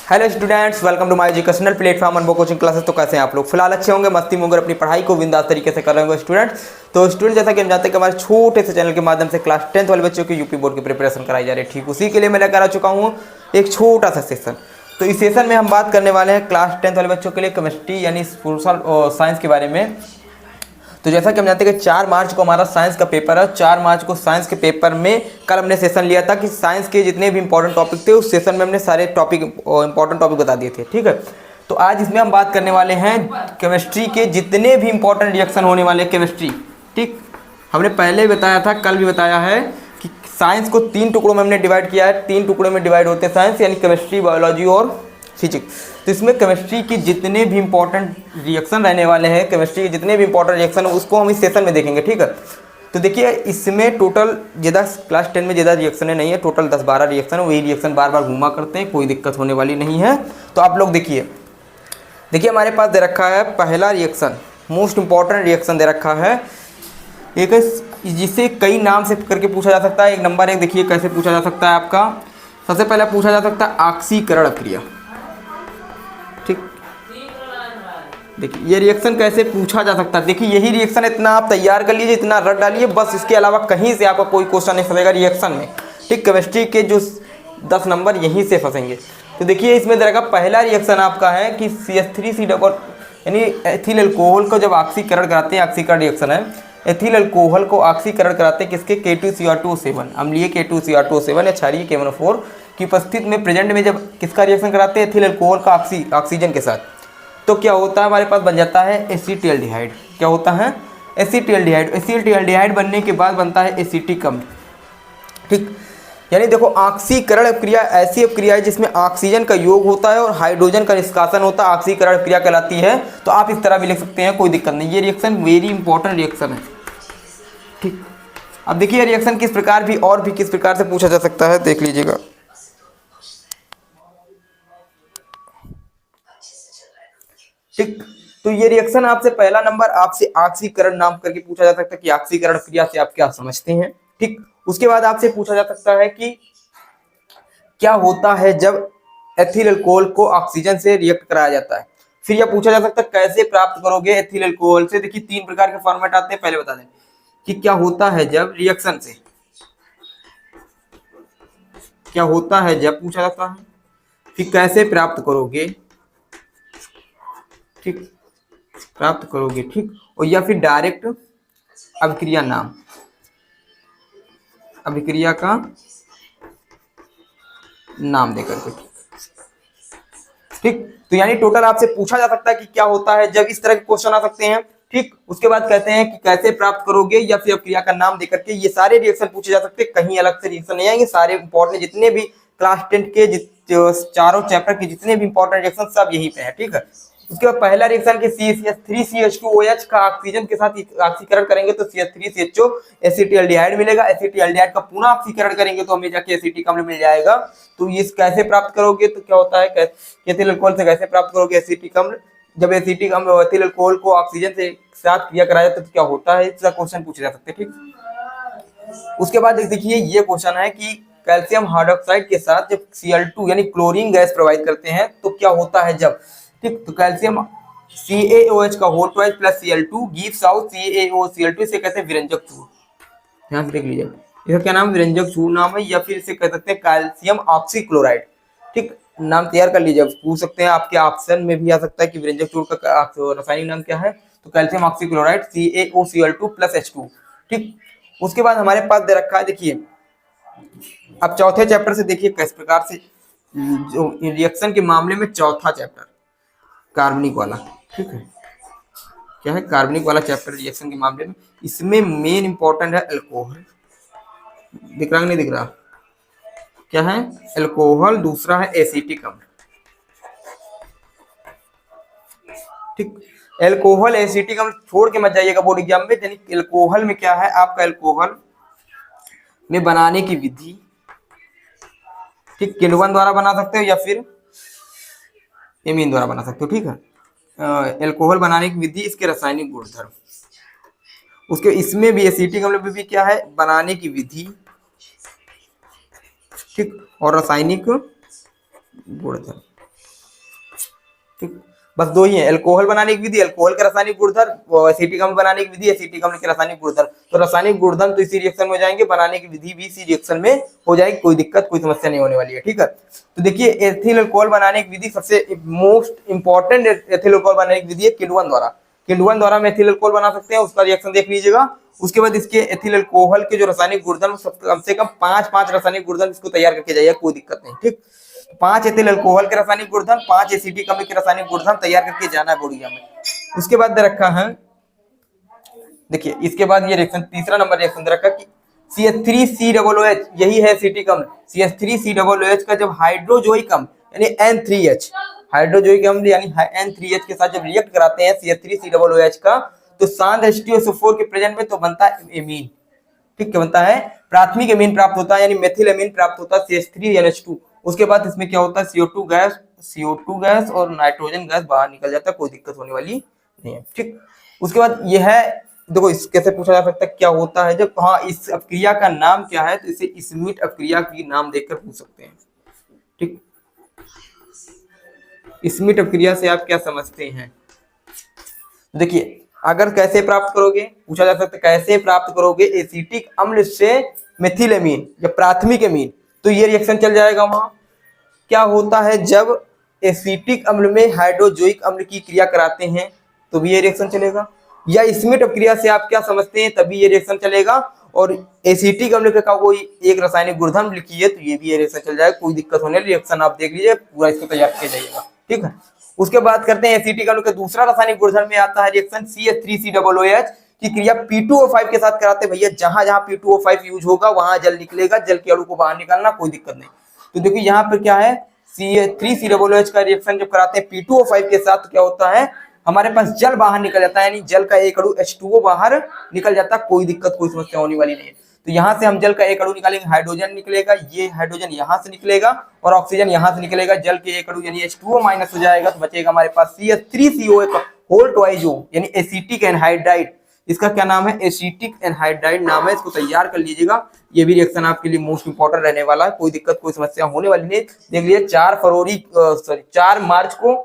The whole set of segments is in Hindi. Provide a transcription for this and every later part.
Hello students, welcome to my educational platform Anubhav coaching classes. तो कैसे हैं आप लोग? फिलहाल अच्छे होंगे, मस्ती में होंगे, अपनी पढ़ाई को बिंदास तरीके से कर रहे होंगे स्टूडेंट्स। तो स्टूडेंट, जैसा कि हम जानते हैं कि हमारे छोटे से चैनल के माध्यम से क्लास 10th वाले बच्चों की यूपी बोर्ड की प्रिपरेशन कराई जा रही है। ठीक उसी के लिए मैं लेकर आ चुका हूँ एक छोटा सा सेशन। तो इस सेशन में हम बात करने वाले हैं क्लास 10th वाले बच्चों के लिए केमिस्ट्री यानी सोशल साइंस के बारे में। तो जैसा कि हम जानते हैं कि 4 मार्च को हमारा साइंस का पेपर है। 4 मार्च को साइंस के पेपर में कल हमने सेशन लिया था कि साइंस के जितने भी इंपॉर्टेंट टॉपिक थे उस सेशन में हमने सारे टॉपिक इंपॉर्टेंट टॉपिक बता दिए थे। ठीक है, तो आज इसमें हम बात करने वाले हैं केमिस्ट्री के जितने भी इंपॉर्टेंट रिएक्शन होने वाले हैं केमिस्ट्री। ठीक, हमने पहले भी बताया था, कल भी बताया है कि साइंस को 3 टुकड़ों में हमने डिवाइड किया है। 3 टुकड़ों में डिवाइड होते हैं साइंस, यानी केमिस्ट्री, बायोलॉजी और फिजिक्स। तो इसमें केमिस्ट्री की जितने भी इंपॉर्टेंट रिएक्शन रहने वाले हैं, केमिस्ट्री के जितने भी इंपॉर्टेंट रिएक्शन है उसको हम इस सेशन में देखेंगे। ठीक है, तो देखिए इसमें टोटल ज़्यादा क्लास 10 में ज़्यादा रिएक्शन नहीं है, टोटल 10-12 रिएक्शन है। वही रिएक्शन बार बार घुमा करते हैं, कोई दिक्कत होने वाली नहीं है। तो आप लोग देखिए हमारे पास दे रखा है पहला रिएक्शन, मोस्ट इंपॉर्टेंट रिएक्शन दे रखा है एक, जिसे कई नाम से करके पूछा जा सकता है। एक नंबर 1 देखिए कैसे पूछा जा सकता है आपका। सबसे पहले पूछा जा सकता है ऑक्सीकरण क्रिया। ठीक, देखिए ये रिएक्शन कैसे पूछा जा सकता है। देखिए यही रिएक्शन इतना आप तैयार कर लीजिए, इतना रट डालिए, बस इसके अलावा कहीं से आपका कोई क्वेश्चन नहीं फंसेगा रिएक्शन में। ठीक, केमिस्ट्री के जो 10 नंबर यहीं से फंसेंगे। तो देखिए इसमें देखा पहला रिएक्शन आपका है कि CH3C यानी एथिल अल्कोहल को जब ऑक्सीकरण कराते हैं, ऑक्सीकरण रिएक्शन है, एथिल अल्कोहल को ऑक्सीकरण कराते हैं किसके, K2Cr2O7, अम्लीय K2Cr2O7 या क्षारीय KMnO4 की उपस्थिति में, प्रेजेंट में जब किसका रिएक्शन कराते हैं, एथिल अल्कोहल का ऑक्सीजन के साथ, तो क्या होता है हमारे पास बन जाता है एसीटिल्डिहाइड। क्या होता है? एसीटिल्डिहाइड। एसीटिल्डिहाइड बनने के बाद बनता है एसीटिक अम्ल। ठीक, यानी देखो ऑक्सीकरण अपक्रिया ऐसी अपक्रिया है जिसमें ऑक्सीजन का योग होता है और हाइड्रोजन का निष्कासन होता है, ऑक्सीकरण अपक्रिया कहलाती है। तो आप इस तरह भी लिख सकते हैं, कोई दिक्कत नहीं। ये रिएक्शन वेरी इंपॉर्टेंट रिएक्शन है। ठीक, अब देखिए रिएक्शन किस प्रकार भी और भी किस प्रकार से पूछा जा सकता है, देख लीजिएगा। ठीक, तो ये रिएक्शन आपसे पहला नंबर आपसे ऑक्सीकरण नाम करके पूछा जा सकता है कि ऑक्सीकरण क्रिया से आप क्या समझते हैं। ठीक, उसके बाद आपसे पूछा जा सकता है कि क्या होता है जब एथिल अल्कोहल को ऑक्सीजन से रिएक्ट कराया जाता है। फिर यह पूछा जा सकता है कैसे प्राप्त करोगे एथिल अल्कोहल से। देखिए 3 प्रकार के फॉर्मेट आते हैं, पहले बता दें कि क्या होता है जब रिएक्शन से, क्या होता है जब पूछा जाता है, फिर कैसे प्राप्त करोगे, ठीक, प्राप्त करोगे। ठीक, और या फिर डायरेक्ट अभिक्रिया नाम, अभिक्रिया का नाम देकर के। ठीक, तो यानी टोटल आपसे पूछा जा सकता है कि क्या होता है जब, इस तरह के क्वेश्चन आ सकते हैं। ठीक, उसके बाद कहते हैं कि कैसे प्राप्त करोगे या फिर अभिक्रिया का नाम देकर के। ये सारे रिएक्शन पूछे जा सकते हैं, कहीं अलग से रिएक्शन नहीं आएंगे। सारे इंपॉर्टेंट जितने भी क्लास 10 के चारों चैप्टर के जितने भी इंपॉर्टेंट रिएक्शन सब यहीं पे है। ठीक है, उसके बाद पहला रिएक्शन के CH3CH2OH का ऑक्सीजन के साथ ऑक्सीकरण करेंगे तो CH3CHO एसिटिल्डिहाइड मिलेगा। एसिटिल्डिहाइड का पुनः ऑक्सीकरण करेंगे तो हमें जाके एसिटिक अम्ल मिल जाएगा। तो ये कैसे प्राप्त करोगे, तो क्या होता है एथिल अल्कोहल से कैसे प्राप्त करोगे एसिटिक अम्ल। जब एसिटिक अम्ल एथिल अल्कोहल को ऑक्सीजन से साथ क्रिया कराया जाता है तो क्या होता है, इसका क्वेश्चन पूछे जा सकते हैं। ठीक, उसके बाद देखिए ये क्वेश्चन है कि कैल्शियम हाइड्रोक्साइड के साथ जब Cl2 यानी क्लोरीन गैस प्रोवाइड करते हैं तो क्या होता है जब। ठीक, तो कैल्शियम CaOH का whole twice plus Cl2 gives out CaOCl2। इसे कहते हैं विरंजक चूर्ण। ध्यान से देख लीजिए, इसका क्या नाम, विरंजक चूर्ण नाम है, या फिर इसे कह सकते हैं कैल्शियम ऑक्सीक्लोराइड। ठीक, नाम तैयार कर लीजिए, पूछ सकते हैं आपके ऑप्शन में भी आ सकता है कि विरंजक चूर्ण का रासायनिक नाम क्या है। तो calcium oxychloride CaOCl2 plus H2। ठीक, उसके बाद हमारे पास दे रखा है, देखिए अब चौथे चैप्टर से देखिए किस प्रकार से जो रिएक्शन के मामले में चौथा चैप्टर कार्बनिक वाला। ठीक है, क्या है कार्बनिक वाला चैप्टर रिएक्शन के मामले में। इसमें मेन इंपॉर्टेंट है अल्कोहल। दिख रहा नहीं दिख रहा, क्या है अल्कोहल, दूसरा है एसिटिक अम्ल। ठीक, अल्कोहल एसिटिक अम्ल छोड़ के मत जाइएगा बोर्ड एग्जाम में। यानी अल्कोहल में क्या है आपका, अल्कोहल में बनाने की विधि। ठीक, किण्वन द्वारा बना सकते हो या फिर एमीन द्वारा बना सकते हो। ठीक है, अल्कोहल बनाने की विधि, इसके रासायनिक गुणधर्म, उसके इसमें भी एसिटिक अम्ल में भी क्या है बनाने की विधि। ठीक, और रासायनिक गुणधर्म। ठीक, बस दो ही है, अल्कोहल बनाने की विधि, अल्कोहल के रासायनिक गुणधर्म, एसिटिक अम्ल बनाने की विधि, एसिटिक अम्ल के रासायनिक गुणधर्म। तो रासायनिक गुणधर्म तो इसी रिएक्शन में हो जाएंगे, बनाने की विधि भी इसी रिएक्शन में हो जाएगी, कोई दिक्कत कोई समस्या नहीं होने वाली है। ठीक है, तो देखिए एथिल अल्कोहल बनाने की विधि, सबसे मोस्ट इंपॉर्टेंट एथिल अल्कोहल बनाने की विधि है किण्वन द्वारा। किण्वन द्वारा हम एथिल अल्कोहल बना सकते हैं, उसका रिएक्शन देख लीजिएगा। उसके बाद इसके एथिल अल्कोहल के जो रासायनिक गुणधर्म, कम से कम 5 रासायनिक गुणधर्म इसको तैयार करके जाइए, कोई दिक्कत नहीं। ठीक, 5 एथिल अल्कोहल के रासायनिक गुणधर्म, 5 एसिटिक अम्ल के रासायनिक गुणधर्म तैयार करके जाना है बोर्ड में। उसके बाद दे रखा है, देखिए इसके बाद ये रिएक्शन, तीसरा नंबर रिएक्शन दे रखा कि CH3COOH, यही है एसिटिक अम्ल। CH3COOH का जब हाइड्रोजोइक अम्ल यानी N3H, हाइड्रोजोइक अम्ल यानी N3H के साथ जब रिएक्ट कराते हैं CH3COOH का, तो सांद्र H2SO4 के प्रेजेंट में तो बनता है एमीन। ठीक है, बनता है प्राथमिक एमीन प्राप्त होता है, यानी मेथिल एमीन प्राप्त होता है CH3NH2। उसके बाद इसमें क्या होता है, CO2 गैस और नाइट्रोजन गैस बाहर निकल जाता है, कोई दिक्कत होने वाली नहीं है। ठीक, उसके बाद यह है, देखो इस कैसे पूछा जा सकता है क्या होता है जब, हाँ इस अपक्रिया का नाम क्या है, तो इसे स्मिट अपक्रिया की नाम देकर पूछ सकते हैं। ठीक, स्मिट अपक्रिया से आप क्या समझते हैं? देखिए अगर कैसे प्राप्त करोगे, पूछा जा सकता है कैसे प्राप्त करोगे एसिटिक अम्ल से मेथिल एमीन या प्राथमिक एमीन, तो ये रिएक्शन चल जाएगा वहां। क्या होता है जब एसिटिक अम्ल में हाइड्रोजोइक अम्ल की क्रिया कराते हैं तो भी ये रिएक्शन चलेगा, या स्मिट अपक्रिया से आप क्या समझते हैं तभी ये रिएक्शन चलेगा। और एसिटिक अम्ल का कोई एक रासायनिक गुणधर्म लिखिए तो ये भी ये रिएक्शन चल जाएगा, कोई दिक्कत होने वाली रिएक्शन आप देख लीजिए, पूरा इसको तैयार किया जाइएगा। ठीक है, उसके बाद करते हैं एसिटिक अम्ल का दूसरा रासायनिक गुणधर्म में आता है रिएक्शन CH3COOH की क्रिया P2O5 के साथ कराते हैं। भैया जहां जहां P2O5 यूज होगा वहां जल निकलेगा, जल के अणु को बाहर निकालना, कोई दिक्कत नहीं। तो देखिए यहाँ पर क्या है, CH3COOH का रिएक्शन जब कराते हैं P2O5 के साथ, तो क्या होता है हमारे पास जल बाहर निकल जाता है, यानी जल का एक अणु H2O बाहर निकल जाता है, कोई दिक्कत कोई समस्या होने वाली नहीं है। तो यहाँ से हम जल का एक अणु निकालेंगे, हाइड्रोजन निकलेगा, ये हाइड्रोजन यहाँ से निकलेगा और ऑक्सीजन यहाँ से निकलेगा, जल के एक अणु यानी H2O माइनस हो जाएगा, तो बचेगा हमारे पास CH3COOH होल ट्वाइजो यानी एसिटिक एनहाइड्राइड। इसका क्या नाम है, एसिटिक एनहाइड्राइड नाम है, इसको तैयार कर लीजिएगा। ये भी रिएक्शन आपके लिए मोस्ट इंपॉर्टेंट रहने वाला है, कोई दिक्कत कोई समस्या होने वाली नहीं। देख लीजिए 4 मार्च को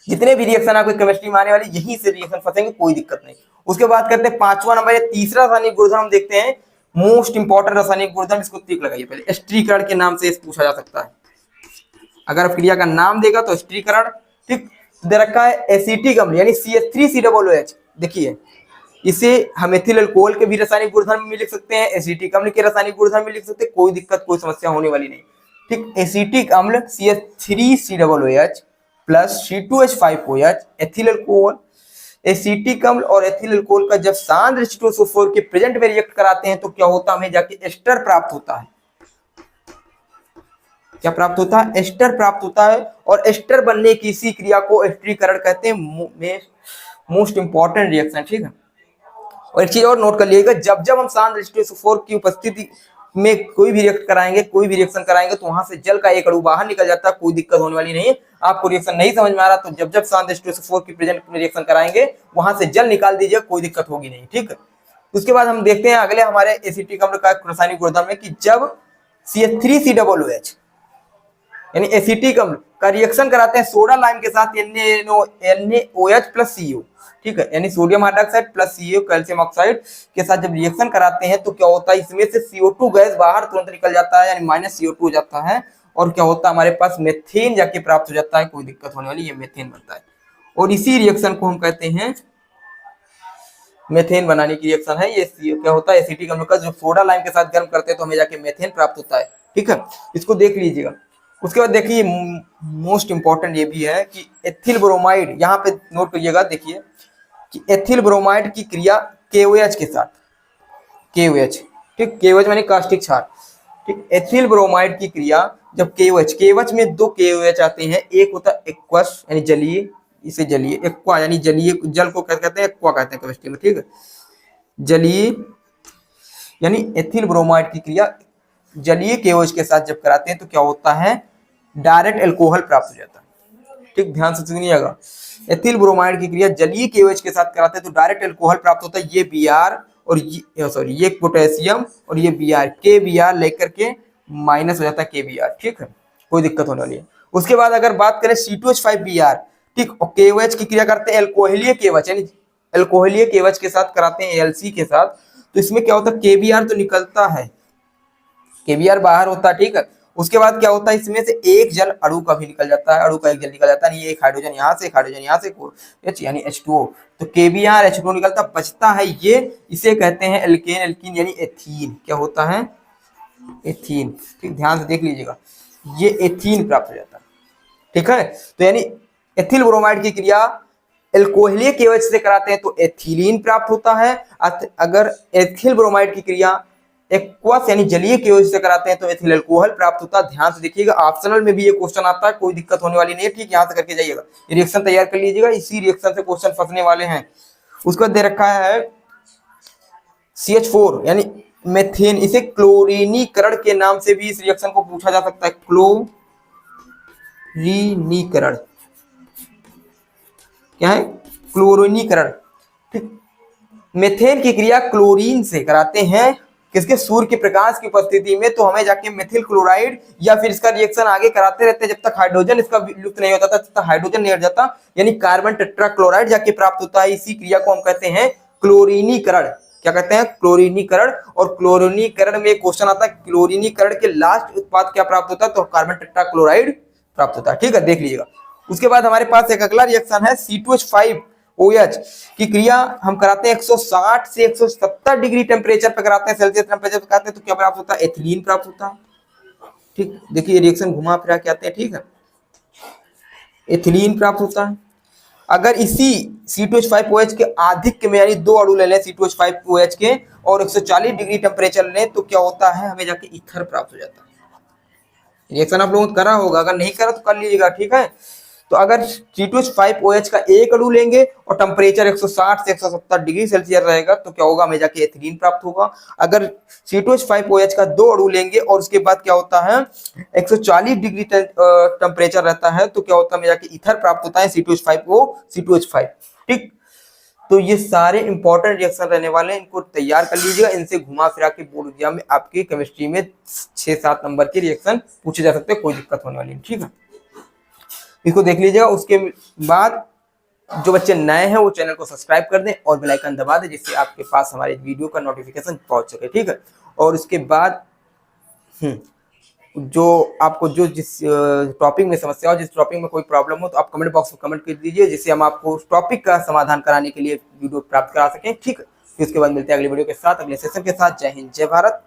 जितने भी रिएक्शन आपके केमिस्ट्री में आने वाली यहीं से रिएक्शन फंसेंगे, कोई दिक्कत नहीं। उसके बाद करते हैं 5वां नंबर, तीसरा रासायनिक गुणधर्म देखते हैं, मोस्ट इंपॉर्टेंट रासायनिक गुणधर्म, इसको टिक लगाइए पहले, स्त्रीकरण के नाम से इस पूछा जा सकता है। अगर क्रिया का नाम देगा तो स्त्रीकरण। ठीक, दे रखा है एसिटिक अम्ल यानी CH3COOH, देखिए इसे हम एथिल अल्कोहल के भी रासायनिक गुणधर्म में लिख सकते हैं, एसिटिक अम्ल के रासायनिक गुणधर्म में लिख सकते हैं, कोई दिक्कत कोई समस्या होने वाली नहीं। ठीक, एसिटिक अम्ल CH3COOH plus C2H5OH ethyl alcohol, acetic अम्ल और एथिल अल्कोहल का जब सांद्र H2SO4 के प्रेजेंट में रिएक्ट कराते हैं तो क्या होता है, हमें जाके एस्टर प्राप्त होता है। क्या प्राप्त होता है, एस्टर प्राप्त होता है। और एस्टर बनने की इसी क्रिया को एस्टरीकरण कहते हैं, मोस्ट इंपॉर्टेंट रिएक्शन। ठीक है, और एक चीज और नोट कर लीजिएगा, जब जब हम सांद्र H2SO4 की उपस्थिति में कोई भी रिएक्ट कराएंगे, कोई भी रिएक्शन कराएंगे तो वहां से जल का एक अणु बाहर निकल जाता है, कोई दिक्कत होने वाली नहीं है। आपको रिएक्शन नहीं समझ में आ रहा तो जब जब सांद्र H2SO4 की प्रेजेंट में रिएक्शन कराएंगे वहां से जल निकाल दीजिए, कोई दिक्कत होगी नहीं। ठीक है, उसके बाद हम देखते हैं अगले हमारे एसिटिक अम्ल का रासायनिक गुणधर्म है कि जब CH3COOH यानी एसिटिक अम्ल का रिएक्शन कराते हैं सोडा लाइम के साथ NaOH प्लस CO, ठीक है, यानी sodium hydroxide plus CO calcium oxide के साथ जब रिएक्शन कराते हैं तो क्या होता है, इसमें से CO2 गैस बाहर तुरंत निकल जाता है, यानी -CO2 हो जाता है, और क्या होता है हमारे पास मेथेन जाके प्राप्त हो जाता है, कोई दिक्कत होने वाली, ये मेथेन बनता है। और इसी रिएक्शन को हम कहते हैं मेथेन बनाने की रिएक्शन है। ये क्या होता है, एसिटिक अम्ल का जो सोडा लाइम के साथ गर्म करते हैं तो हमें जाके मेथेन प्राप्त होता है। ठीक है, इसको देख लीजिएगा। उसके बाद देखिए मोस्ट इंपॉर्टेंट ये भी है कि एथिल ब्रोमाइड, यहाँ पे नोट करिएगा, देखिए कि एथिल ब्रोमाइड की क्रिया KOH के साथ, KOH, ठीक, KOH माने कास्टिक क्षार। ठीक, एथिल ब्रोमाइड की क्रिया जब KOH में 2 KOH आते हैं, एक होता है एक्वस यानी जलीय, इसे जलीय, एक्वा यानी जलीय, जल को क्या कहते हैं, एक्वा कहते हैं केमिस्ट्री में। ठीक है, जलीय यानी एथिल ब्रोमाइड की क्रिया जलीय KOH के साथ जब कराते हैं तो क्या होता है, डायरेक्ट अल्कोहल प्राप्त हो जाता है। ठीक, ध्यान से सुनिएगा, एथिल ब्रोमाइड की क्रिया जलीय KOH के साथ कराते हैं तो डायरेक्ट अल्कोहल प्राप्त होता है। ये Br और ये पोटेशियम और ये Br, KBr लेकर के माइनस हो जाता है KBr। ठीक है, कोई दिक्कत होने वाली है। उसके बाद अगर बात करें C2H5Br, ठीक, और KOH की क्रिया करते हैं एल्कोहलीय KOH, यानी एल्कोहलीय KOH के साथ कराते हैं AlC के साथ, तो इसमें क्या होता है KBr तो निकलता है, KBr बाहर होता है, ठीक है। उसके बाद क्या होता है इसमें से एक जल अणु का भी निकल जाता है, अणु का एक जल निकल जाता है, ये एक हाइड्रोजन यहाँ से, एक हाइड्रोजन यहाँ से, H यानी H2O, तो KBr H2O निकलता, बचता है ये, इसे कहते हैं एल्केन, एल्कीन यानी एथीन, क्या होता है एथीन, ठीक, ध्यान से देख लीजिएगा, ये एथीन प्राप्त हो जाता है, ठीक है। तो यानी एथिल ब्रोमाइड की क्रिया एल्कोहलीय KOH से कराते हैं तो एथिलीन प्राप्त होता है, अगर एथिल ब्रोमाइड की क्रिया एक्वस यानी जलीय KOH से कराते हैं तो एथिल अल्कोहल प्राप्त होता है। ध्यान से देखिएगा, ऑप्शनल में भी ये क्वेश्चन आता है, कोई दिक्कत होने वाली नहीं है, ठीक, यहाँ से करके जाइएगा, रिएक्शन तैयार कर लीजिएगा, इसी रिएक्शन से क्वेश्चन फंसने वाले हैं। उसको दे रखा है CH4 यानी मेथेन, इसे क्लोरीनीकरण के नाम से भी इस रिएक्शन को पूछा जा सकता है, क्लोरीनीकरण, क्या है क्लोरीनीकरण, ठीक। मेथेन की क्रिया क्लोरीन से कराते हैं, किसके, सूर्य के प्रकाश की उपस्थिति में, तो हमें जाके मेथिल क्लोराइड या फिर इसका रिएक्शन आगे कराते रहते हैं जब तक हाइड्रोजन इसका लुप्त नहीं होता था, तब तक हाइड्रोजन नहीं हट जाता, यानी कार्बन टेट्राक्लोराइड जाके प्राप्त होता है। इसी क्रिया को हम कहते हैं क्लोरीनीकरण, क्या कहते हैं क्लोरीनीकरण। और क्लोरीनीकरण में क्वेश्चन आता है क्लोरीनीकरण के लास्ट उत्पाद क्या प्राप्त होता है, तो कार्बन टेट्राक्लोराइड प्राप्त होता है, ठीक है, देख लीजिएगा। उसके बाद हमारे पास एक अगला रिएक्शन है C2H5OH की क्रिया हम कराते हैं 160 से 170 डिग्री टेम्परेचर पर कराते हैं, सेल्सियस टेम्परेचर पर कराते हैं, तो क्या प्राप्त होता है एथिलीन प्राप्त होता है, ठीक। देखिए रिएक्शन घुमा फिरा के आते हैं, ठीक है, एथिलीन प्राप्त होता है। अगर इसी C2H5OH के आधिक्य में यानी दो अणु ले लें C2H5OH के और 140 डिग्री टेम्परेचर लें तो क्या होता है, हमें जाके ईथर प्राप्त हो जाता है। रिएक्शन आप लोगों ने करा होगा, अगर नहीं करा तो कर लीजिएगा, ठीक है। तो अगर C2H5OH का एक अणु लेंगे और टेम्परेचर 160 से 170 डिग्री सेल्सियस रहेगा तो क्या होगा, हमें जाके एथिलीन प्राप्त होगा। अगर C2H5OH का दो अणु लेंगे और उसके बाद क्या होता है 140 डिग्री टेम्परेचर रहता है तो क्या होता है, हमें जाके ईथर प्राप्त होता है C2H5O C2H5, ठीक। तो ये सारे इंपॉर्टेंट रिएक्शन रहने वाले हैं, इनको तैयार कर लीजिएगा, इनसे घुमा फिरा के बोर्ड एग्जाम में आपकी केमिस्ट्री में 6-7 नंबर के रिएक्शन पूछे जा सकते हैं, कोई दिक्कत होने वाली नहीं, ठीक है। इसको देख लीजिएगा। उसके बाद जो बच्चे नए हैं वो चैनल को सब्सक्राइब कर दें और बेल आइकन दबा दें जिससे आपके पास हमारे वीडियो का नोटिफिकेशन पहुंच सके, ठीक है। और उसके बाद जो आपको जो जिस टॉपिक में समस्या हो, जिस टॉपिक में कोई प्रॉब्लम हो तो आप कमेंट बॉक्स में कमेंट कर दीजिए जिससे हम आपको उस टॉपिक का समाधान कराने के लिए वीडियो प्राप्त करा सकें, ठीक है। फिर उसके बाद मिलते हैं अगले वीडियो के साथ, अगले सेशन के साथ। जय हिंद, जय भारत।